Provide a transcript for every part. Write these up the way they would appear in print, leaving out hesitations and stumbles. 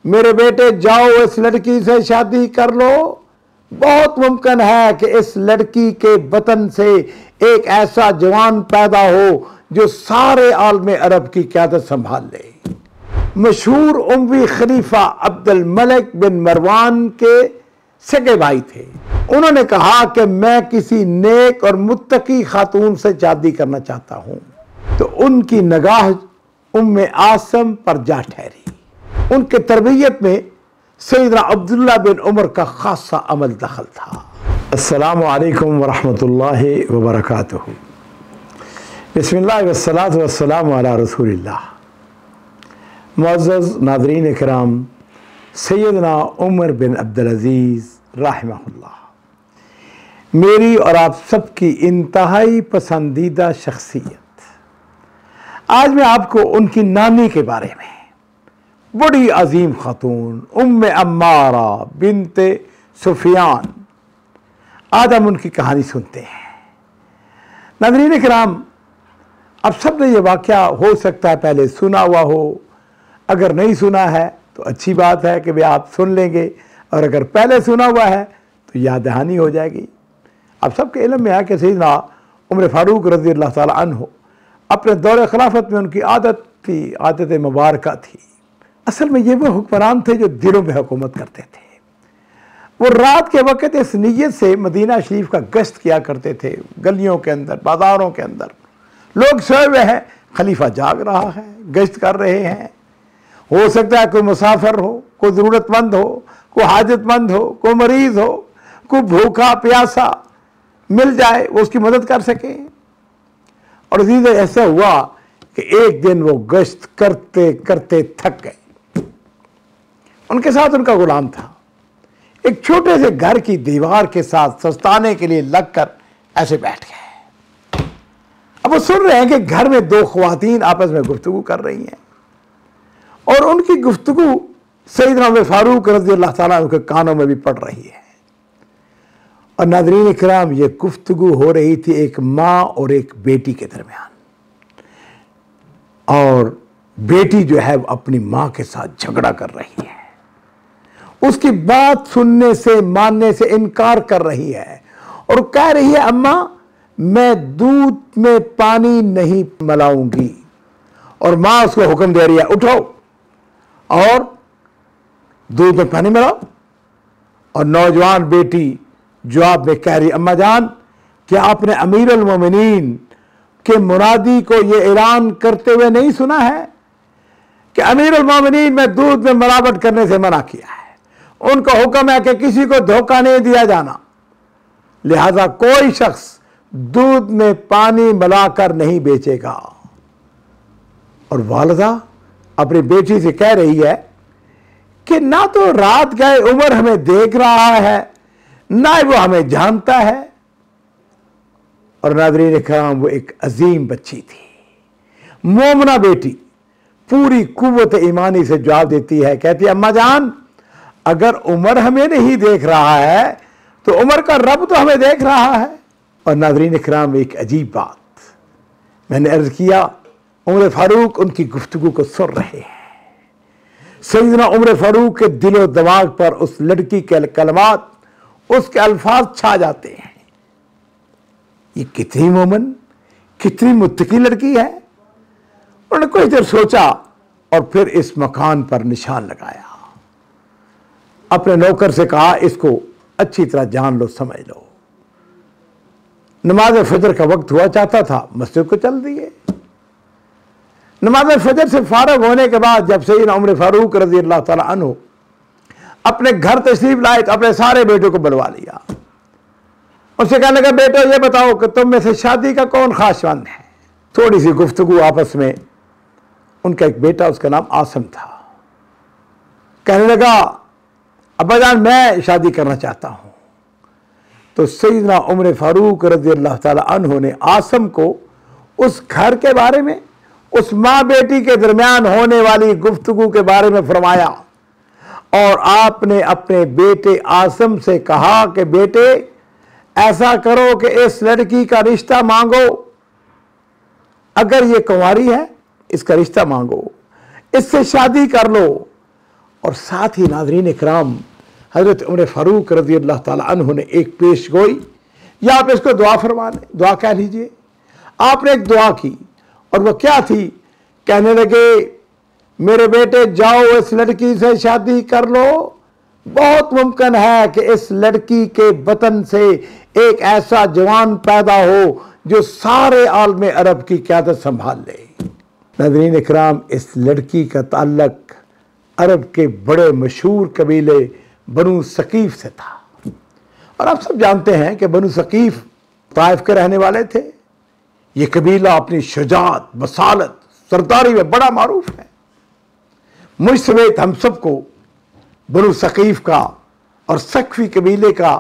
मेरे बेटे जाओ इस लड़की से शादी कर लो। बहुत मुमकिन है कि इस लड़की के वतन से एक ऐसा जवान पैदा हो जो सारे आलम अरब की क़यादत संभाल ले। मशहूर उमवी खलीफा अब्दुल मलिक बिन मरवान के सगे भाई थे। उन्होंने कहा कि मैं किसी नेक और मुत्तकी खातून से शादी करना चाहता हूं, तो उनकी निगाह उम्मे आसम पर जा ठहरी। उनके तरबियत में सैयदना अब्दुल्ला बिन उमर का खासा अमल दखल था। अस्सलामु अलैकुम वरहमतुल्लाहि वबरकातुहू। बिस्मिल्लाह वस्सलातु वस्सलामु अला रसूलिल्लाह। मुअज़्ज़ज़ नाज़रीन इकराम, सैयदना उमर बिन अब्दुल अज़ीज़ रहमहुल्लाह मेरी और आप सबकी इंतहाई पसंदीदा शख्सियत। आज मैं आपको उनकी नानी के बारे में, बड़ी अजीम खातून उम्मे अम्मारा बिनते सुफियान, आज हम उनकी कहानी सुनते हैं। नाज़रीन इकराम, अब सब ने यह वाक़या हो सकता है पहले सुना हुआ हो, अगर नहीं सुना है तो अच्छी बात है कि वे आप सुन लेंगे, और अगर पहले सुना हुआ है तो याद दहानी हो जाएगी। अब सबके इल्म में है कि सैयदना उमर फारूक रज़ी अल्लाह ताला अन्हु अपने दौरे खिलाफत में उनकी आदत थी, आदत मुबारक थी। असल में ये वो हुक्मरान थे जो दिलों में हुकूमत करते थे। वो रात के वक़्त इस नीयत से मदीना शरीफ का गश्त किया करते थे। गलियों के अंदर, बाज़ारों के अंदर लोग सोए हुए हैं, खलीफा जाग रहा है, गश्त कर रहे हैं। हो सकता है कोई मुसाफिर हो, कोई ज़रूरतमंद हो, कोई हाजतमंद हो, कोई मरीज़ हो, कोई भूखा प्यासा मिल जाए, वो उसकी मदद कर सके। और अजीज़, ऐसा हुआ कि एक दिन वो गश्त करते करते थक गए। उनके साथ उनका गुलाम था। एक छोटे से घर की दीवार के साथ सस्ताने के लिए लगकर ऐसे बैठ गए। अब वो सुन रहे हैं कि घर में दो ख्वातीन आपस में गुफ्तगू कर रही हैं, और उनकी गुफ्तगू सैयदना उमर फारूक रज़ी अल्लाह ताला उनके कानों में भी पड़ रही है। और नाज़रीन इकराम, ये गुफ्तगू हो रही थी एक माँ और एक बेटी के दरमियान, और बेटी जो है अपनी माँ के साथ झगड़ा कर रही है, उसकी बात सुनने से मानने से इनकार कर रही है, और कह रही है अम्मा मैं दूध में पानी नहीं मिलाऊंगी। और माँ उसको हुक्म दे रही है उठो और दूध में पानी मिलाओ। और नौजवान बेटी जवाब में कह रही, अम्मा जान, क्या आपने अमीर अल मोमिनीन के मुनादी को यह ऐलान करते हुए नहीं सुना है कि अमीर अल मोमिनीन में दूध में मिलावट करने से मना किया है। उनका हुक्म है कि किसी को धोखा नहीं दिया जाना, लिहाजा कोई शख्स दूध में पानी मिलाकर नहीं बेचेगा। और वालिदा अपनी बेटी से कह रही है कि ना तो रात गए उमर हमें देख रहा है, ना वो हमें जानता है। और नाज़रीन इकराम, वो एक अजीम बच्ची थी, मोमना बेटी, पूरी कुव्वत ईमानी से जवाब देती है, कहती है अम्मा जान, अगर उमर हमें नहीं देख रहा है तो उमर का रब तो हमें देख रहा है। और नाज़रीन इकराम, एक अजीब बात मैंने अर्ज किया, उमर फारूक उनकी गुफ्तगू को सुन रहे हैं। सैयदना उमर फारूक के दिलो दिमाग पर उस लड़की के कलमात, उसके अल्फाज छा जाते हैं। ये कितनी मोमन, कितनी मुत्तकी लड़की है। उन्होंने कुछ देर सोचा और फिर इस मकान पर निशान लगाया। अपने नौकर से कहा, इसको अच्छी तरह जान लो, समझ लो। नमाज फजर का वक्त हुआ चाहता था, मस्जिद को चल दिए। नमाज फजर से फारग होने के बाद जब सैयदना उमर फारूक रज़ी अल्लाह ताला अन्हु अपने घर तशरीफ लाए तो अपने सारे बेटों को बुलवा लिया। उससे कहने लगा, बेटो ये बताओ कि तुम में से शादी का कौन खासमंद है। थोड़ी सी गुफ्तगू आपस में। उनका एक बेटा, उसका नाम आसम था, कहने लगा, अब्बा जान मैं शादी करना चाहता हूं। तो सैयदना उमर फारूक रज़ी अल्लाह ताला अन्हु ने आसम को उस घर के बारे में, उस माँ बेटी के दरमियान होने वाली गुफ्तगू के बारे में फरमाया। और आपने अपने बेटे आसम से कहा कि बेटे ऐसा करो कि इस लड़की का रिश्ता मांगो, अगर ये कुंवारी है इसका रिश्ता मांगो, इससे शादी कर लो, और साथ ही नाज़रीन इकराम, हज़रत उमर फ़ारूक रज़ी अल्लाह ताला अन्हु ने एक पेश गोई, या आप इसको दुआ फरमा लें, दुआ कह लीजिए। आपने एक दुआ की और वह क्या थी? कहने लगे, मेरे बेटे जाओ इस लड़की से शादी कर लो, बहुत मुमकिन है कि इस लड़की के बतन से एक ऐसा जवान पैदा हो जो सारे आलम अरब की क़यादत संभाल ले। नाज़रीन इकराम, इस लड़की का ताल्लुक अरब के बड़े मशहूर कबीले बनु सकीफ़ से था। और आप सब जानते हैं कि बनु सकीफ़ ताइफ के रहने वाले थे। ये कबीला अपनी शुजाअत, बसालत, सरदारी में बड़ा मारूफ है। मुझ समेत हम सबको बनु सकीफ़ का और सकफी कबीले का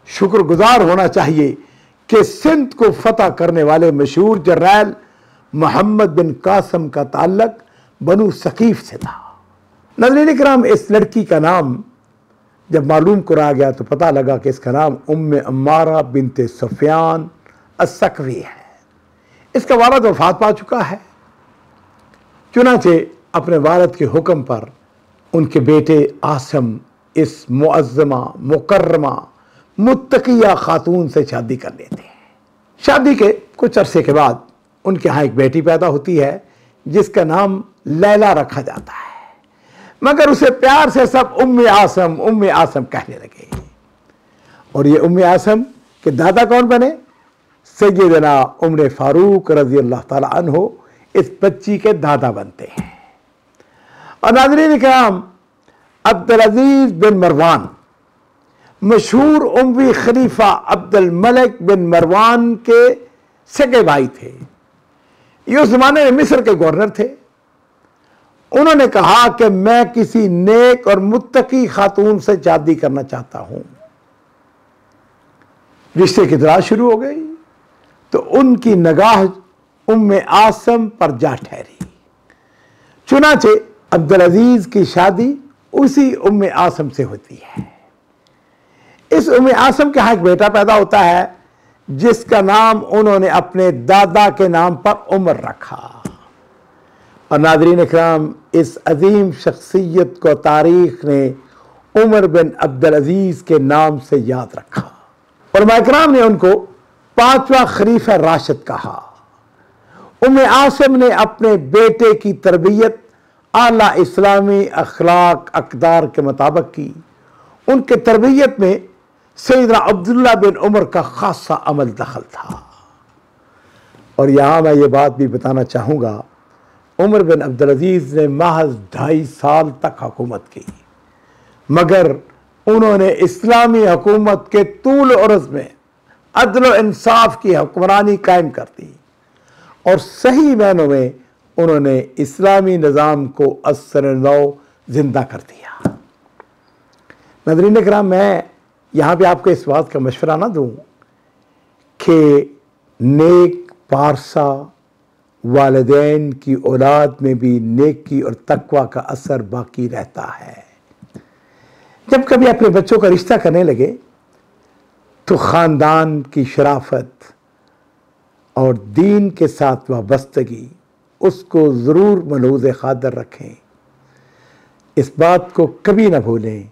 शुक्रगुजार होना चाहिए कि सिंध को फतह करने वाले मशहूर जर्नैल मोहम्मद बिन कासिम का ताल्लुक बनु सकीफ़ से था। नाज़रीन इकराम, इस लड़की का नाम जब मालूम करा गया तो पता लगा कि इसका नाम उम्मे अम्मारा बिनते सुफियान अस-सकवी है। इसका वालिद वफ़ात पा चुका है। चुनांचे अपने वालिद के हुक्म पर उनके बेटे आसिम इस मुअज़्ज़मा, मुकर्रमा, मुत्तकिया खातून से शादी कर लेते हैं। शादी के कुछ अरसे के बाद उनके यहाँ एक बेटी पैदा होती है जिसका नाम लैला रखा जाता है, मगर उसे प्यार से सब उम्मे आसम कहने लगे। और ये उम्मे आसम के दादा कौन बने? सैयदना उमर फ़ारूक रज़ी अल्लाह ताला अन्हु इस बच्ची के दादा बनते हैं। और नाज़रीन इकराम, अब्दुल अजीज बिन मरवान, मशहूर उमवी खलीफा अब्दुल मलिक बिन मरवान के सगे भाई थे। ये उस जमाने में मिस्र के गवर्नर थे। उन्होंने कहा कि मैं किसी नेक और मुत्तकी खातून से शादी करना चाहता हूं। रिश्ते की तलाश शुरू हो गई तो उनकी निगाह उम्मे आसम पर जा ठहरी। चुनाचे अब्दुल अजीज की शादी उसी उम्मे आसम से होती है। इस उम्मे आसम के यहाँ एक बेटा पैदा होता है जिसका नाम उन्होंने अपने दादा के नाम पर उमर रखा। और नाज़रीन इकराम, इस अजीम शख्सियत को तारीख ने उमर बिन अब्दुल अजीज के नाम से याद रखा। और इकराम ने उनको पांचवा खलीफा राशिद कहा। उम्मे आसिम ने अपने बेटे की तरबियत आला इस्लामी अखलाक अक़दार के मुताबिक की। उनके तरबियत में सैयदना अब्दुल्ला बिन उमर का खासा अमल दखल था। और यहाँ मैं ये बात भी बताना चाहूँगा, उमर बिन अब्दुल अजीज ने महज 2.5 साल तक हुकूमत की, मगर उन्होंने इस्लामी हुकूमत के तूल अर्ज़ में अदल व इंसाफ की हुक्मरानी कायम कर दी और सही मायनों में उन्होंने इस्लामी निज़ाम को असर-ए-नौ जिंदा कर दिया। नाज़रीन इकराम, मैं यहाँ पे आपको इस बात का मशवरा ना दूँ कि नेक पारसा वालिदैन की औलाद में भी नेकी और तकवा का असर बाकी रहता है। जब कभी अपने बच्चों का रिश्ता करने लगे तो ख़ानदान की शराफत और दीन के साथ वाबस्तगी उसको ज़रूर मलहूज़ ख़ातिर रखें। इस बात को कभी ना भूलें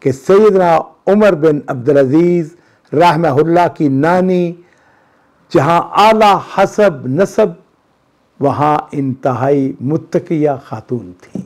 कि सैयदना उमर बिन अब्दुल अजीज़ रहमहुल्लाह की नानी जहाँ आला हसब नसब, वहाँ इंतहाई मुत्तकिया खातून थी।